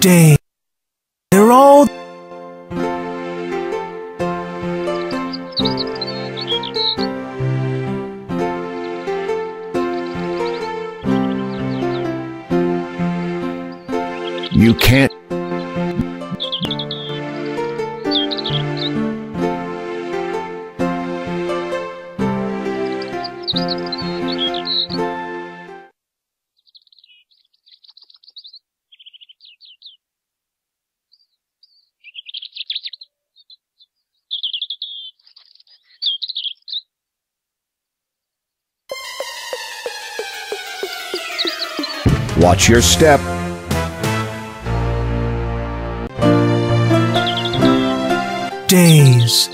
Day. They're all... You can't. Watch your step. Days.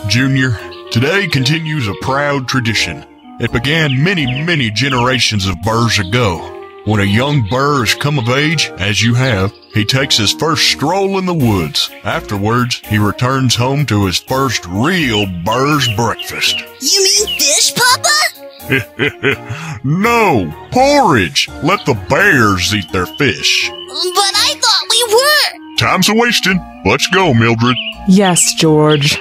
Junior, today continues a proud tradition. It began many generations of burrs ago. When a young burr has come of age, as you have, he takes his first stroll in the woods. Afterwards, he returns home to his first real burr's breakfast. You mean fish, Papa? No, porridge. Let the bears eat their fish. But I thought we were. Time's a-wasting. Let's go, Mildred. Yes, George.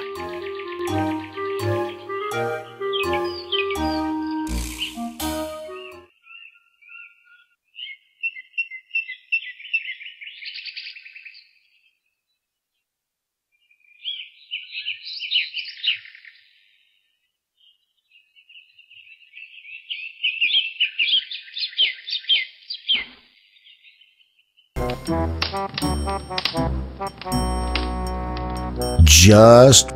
Just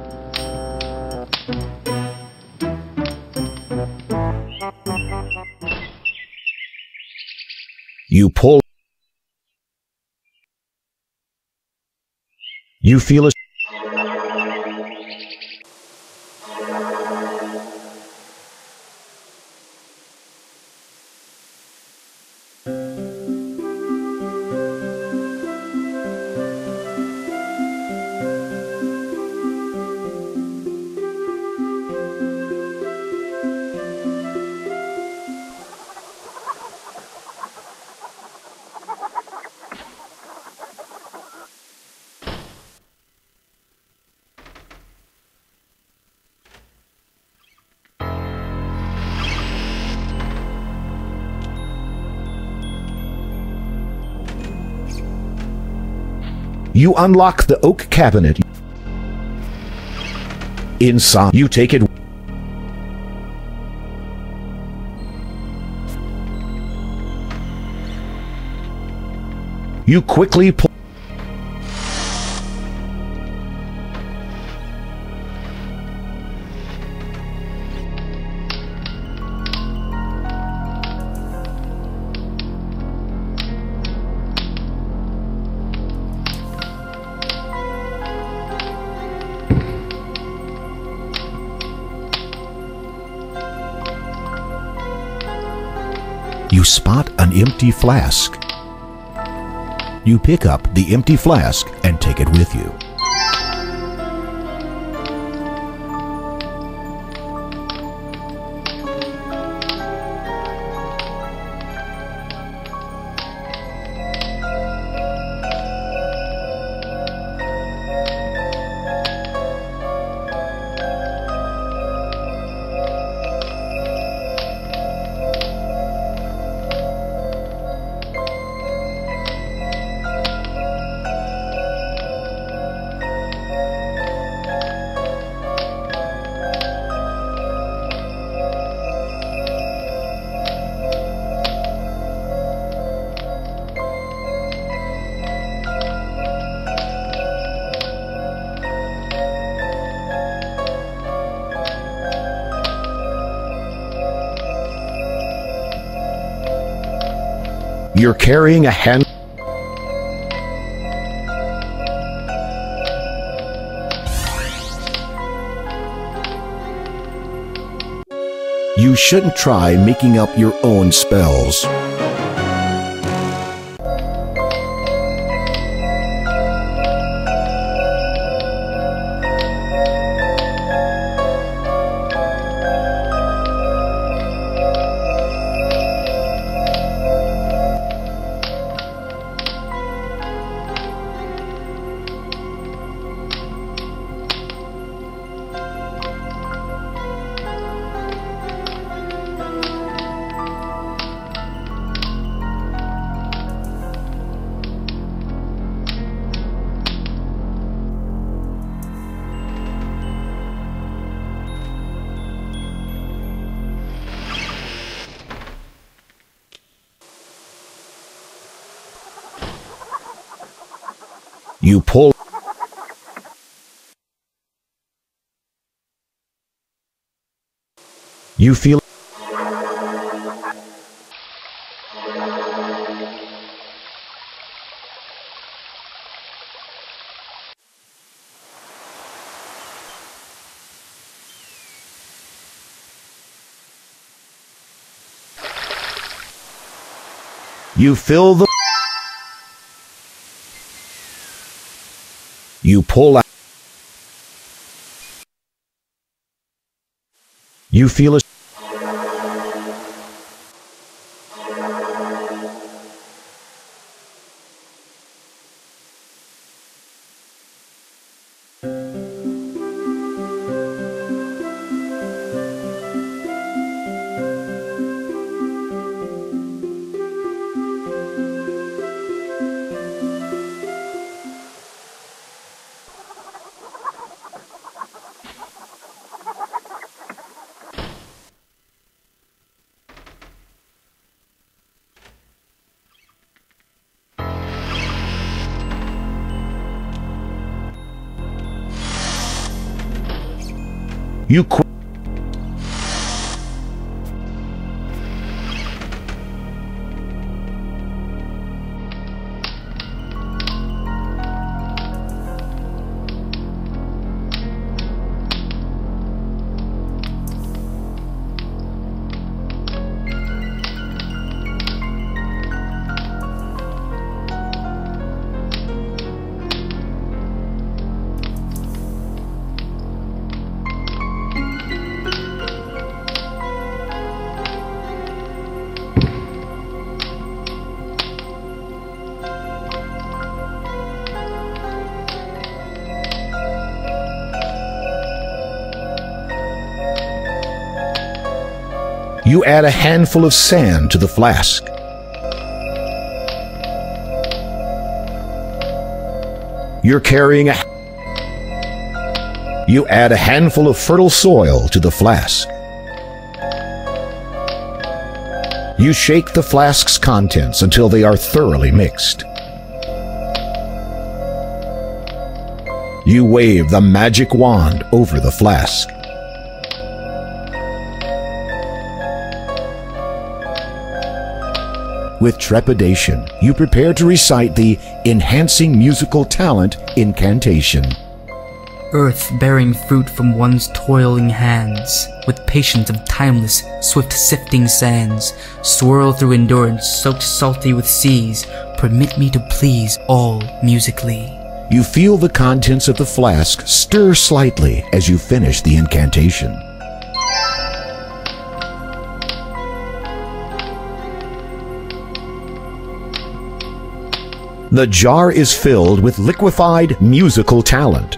you pull. You feel a You unlock the oak cabinet. Inside, you take it. You quickly pull. You spot an empty flask. You pick up the empty flask and take it with you. You're carrying a hand. You shouldn't try making up your own spells. You pull. You feel. You fill the. You pull out. You feel a. You quit. You add a handful of sand to the flask. You're carrying a. You add a handful of fertile soil to the flask. You shake the flask's contents until they are thoroughly mixed. You wave the magic wand over the flask. With trepidation, you prepare to recite the Enhancing Musical Talent incantation. Earth bearing fruit from one's toiling hands, with patience of timeless, swift sifting sands, swirl through endurance, soaked salty with seas, permit me to please all musically. You feel the contents of the flask stir slightly as you finish the incantation. The jar is filled with liquefied musical talent.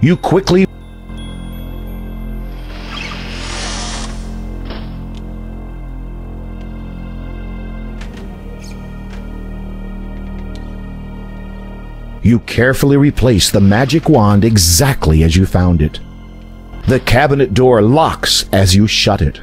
You quickly carefully replace the magic wand exactly as you found it. The cabinet door locks as you shut it.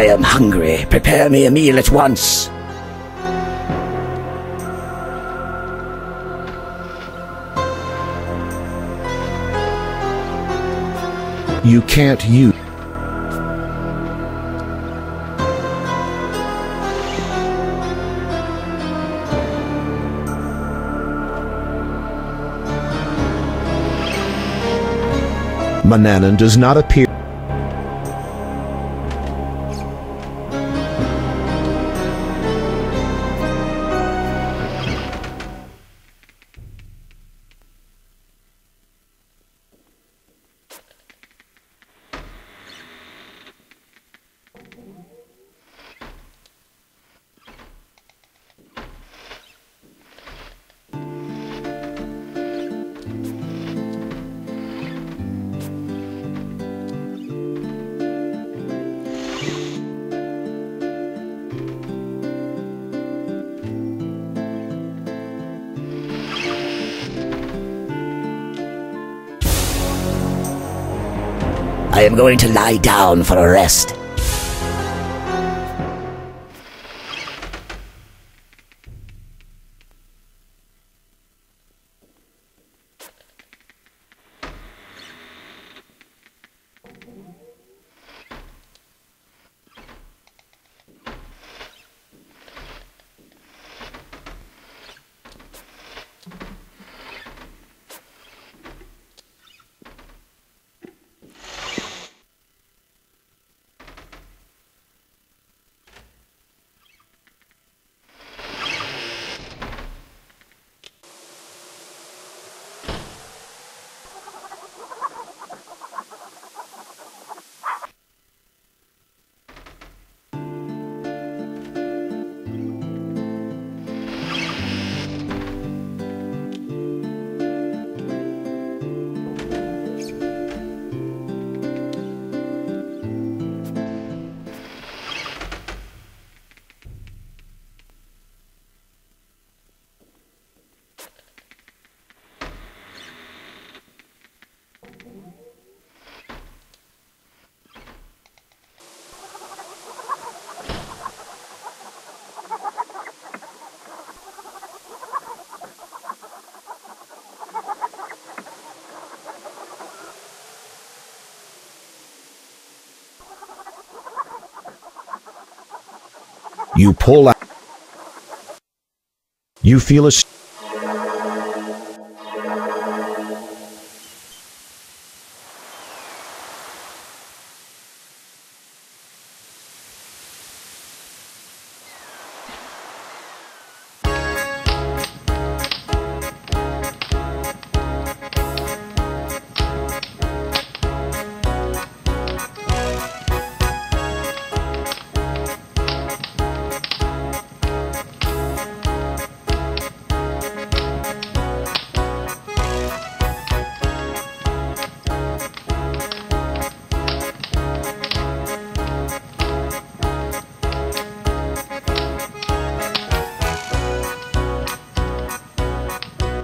I am hungry. Prepare me a meal at once. You can't use. Mananan does not appear. I am going to lie down for a rest. You pull out. You feel a...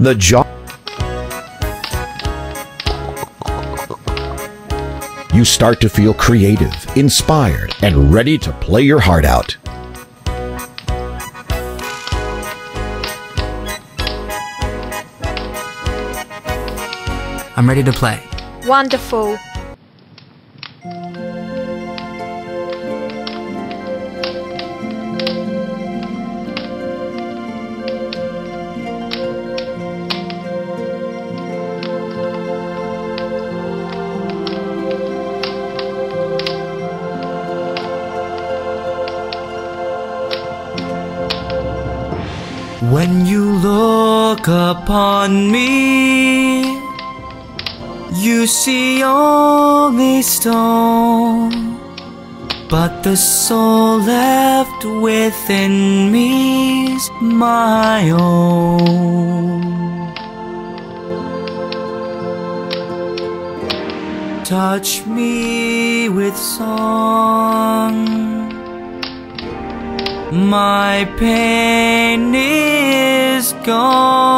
The jaw. You start to feel creative, inspired, and ready to play your heart out. I'm ready to play. Wonderful. When you look upon me, you see only stone, but the soul left within me's my own. Touch me with song, my pain is gone.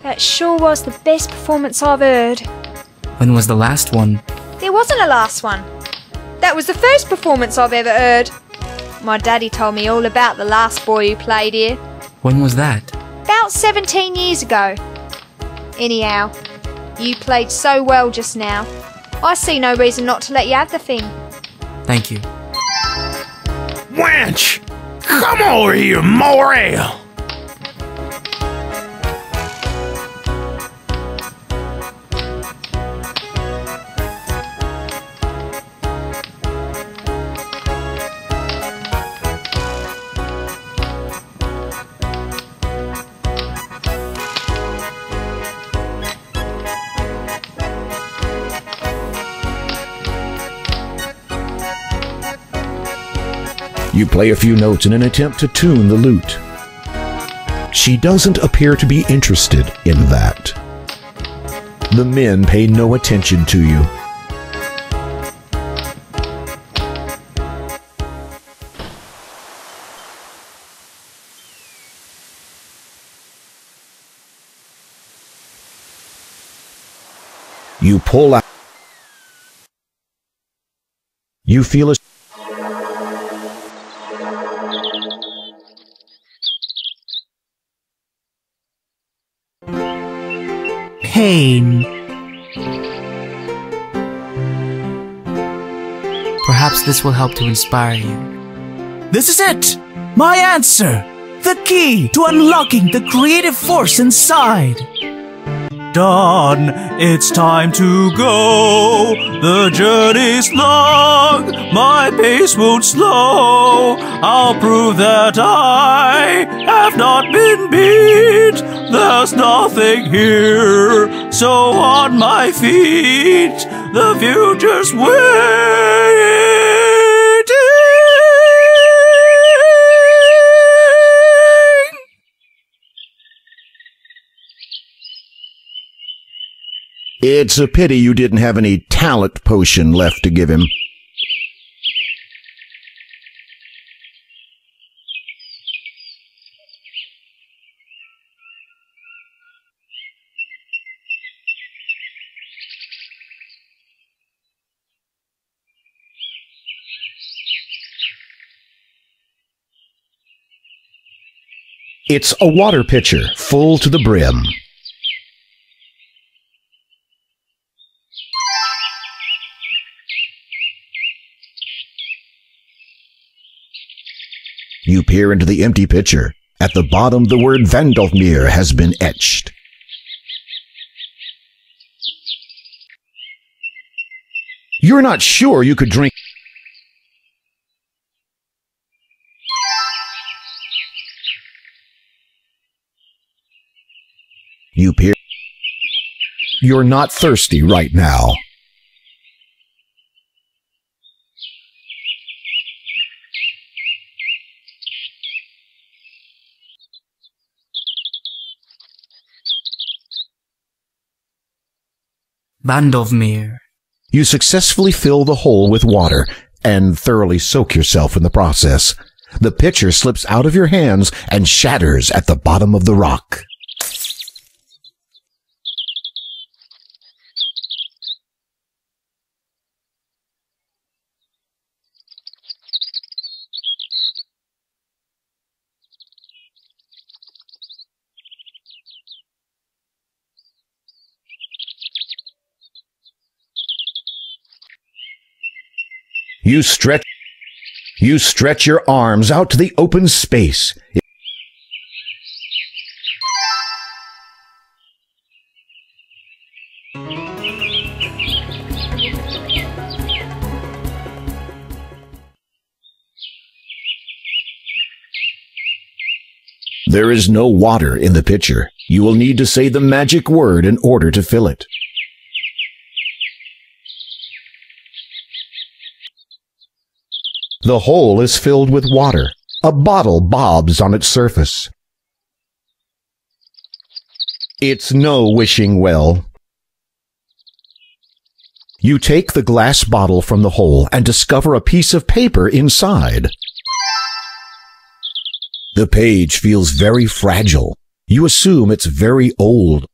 That sure was the best performance I've heard. When was the last one? There wasn't a last one. That was the first performance I've ever heard. My daddy told me all about the last boy who played here. When was that? About 17 years ago. Anyhow, you played so well just now. I see no reason not to let you have the thing. Thank you. Wench! Come over here, more ale! You play a few notes in an attempt to tune the lute. She doesn't appear to be interested in that. The men pay no attention to you. You pull out. You feel a... Pain. Perhaps this will help to inspire you. This is it! My answer! The key to unlocking the creative force inside! Dawn, it's time to go. The journey's long, my pace won't slow. I'll prove that I have not been beat. There's nothing here, so on my feet, the future's waiting. It's a pity you didn't have any talent potion left to give him. It's a water pitcher full to the brim. You peer into the empty pitcher. At the bottom, the word Vandalmere has been etched. You're not sure you could drink. You peer. You're not thirsty right now. Vandalmere. You successfully fill the hole with water and thoroughly soak yourself in the process. The pitcher slips out of your hands and shatters at the bottom of the rock. You stretch your arms out to the open space. There is no water in the pitcher. You will need to say the magic word in order to fill it. The hole is filled with water. A bottle bobs on its surface. It's no wishing well. You take the glass bottle from the hole and discover a piece of paper inside. The page feels very fragile. You assume it's very old.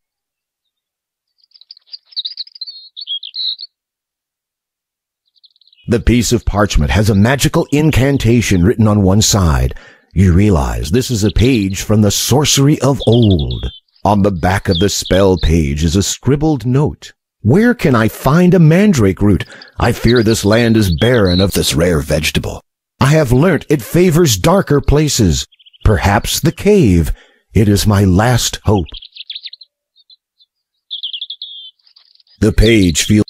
The piece of parchment has a magical incantation written on one side. You realize this is a page from the sorcery of old. On the back of the spell page is a scribbled note. Where can I find a mandrake root? I fear this land is barren of this rare vegetable. I have learnt it favors darker places. Perhaps the cave. It is my last hope. The page feels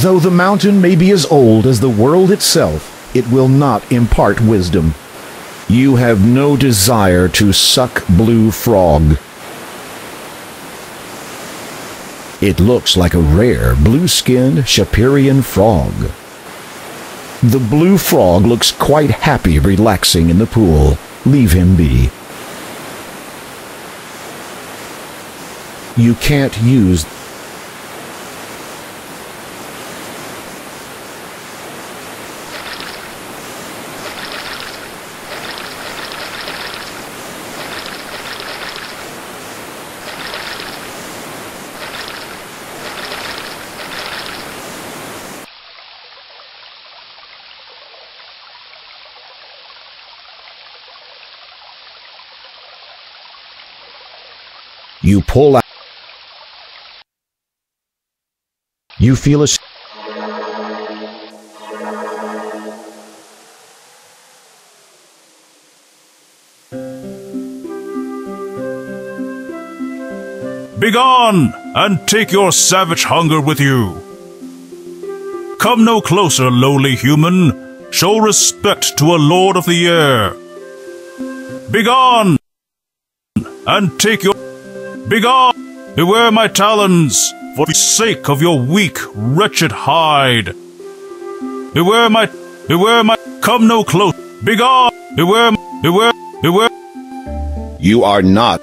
Though the mountain may be as old as the world itself, it will not impart wisdom. You have no desire to suck blue frog. It looks like a rare blue-skinned Shapirian frog. The blue frog looks quite happy relaxing in the pool. Leave him be. You can't use You pull out. You feel a. Begone, and take your savage hunger with you. Come no closer, lowly human. Show respect to a lord of the air. Begone, and take your... Begone! Beware my talons, for the sake of your weak, wretched hide. Beware my... Come no close. Begone! Beware... You are not...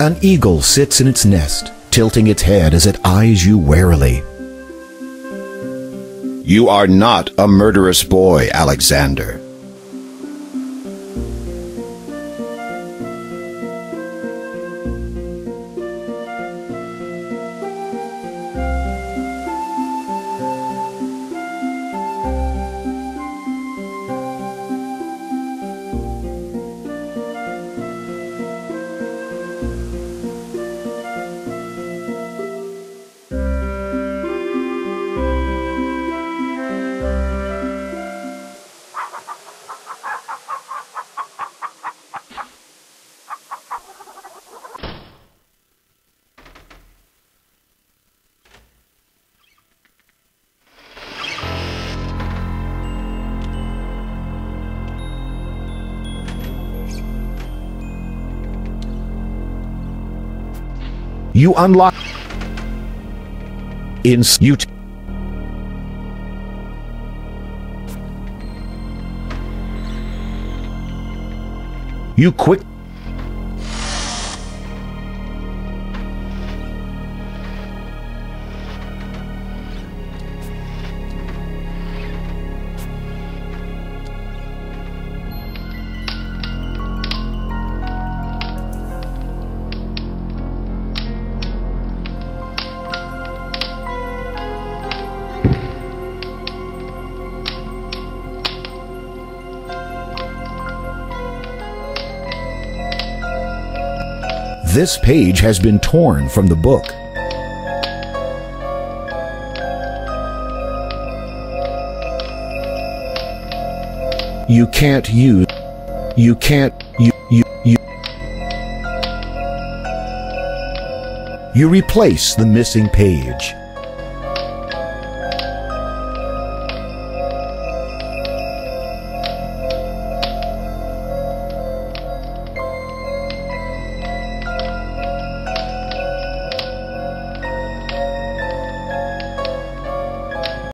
An eagle sits in its nest, tilting its head as it eyes you warily. You are not a murderous boy, Alexander. You unlock in you quick This page has been torn from the book. You can't use. You can't. You replace the missing page.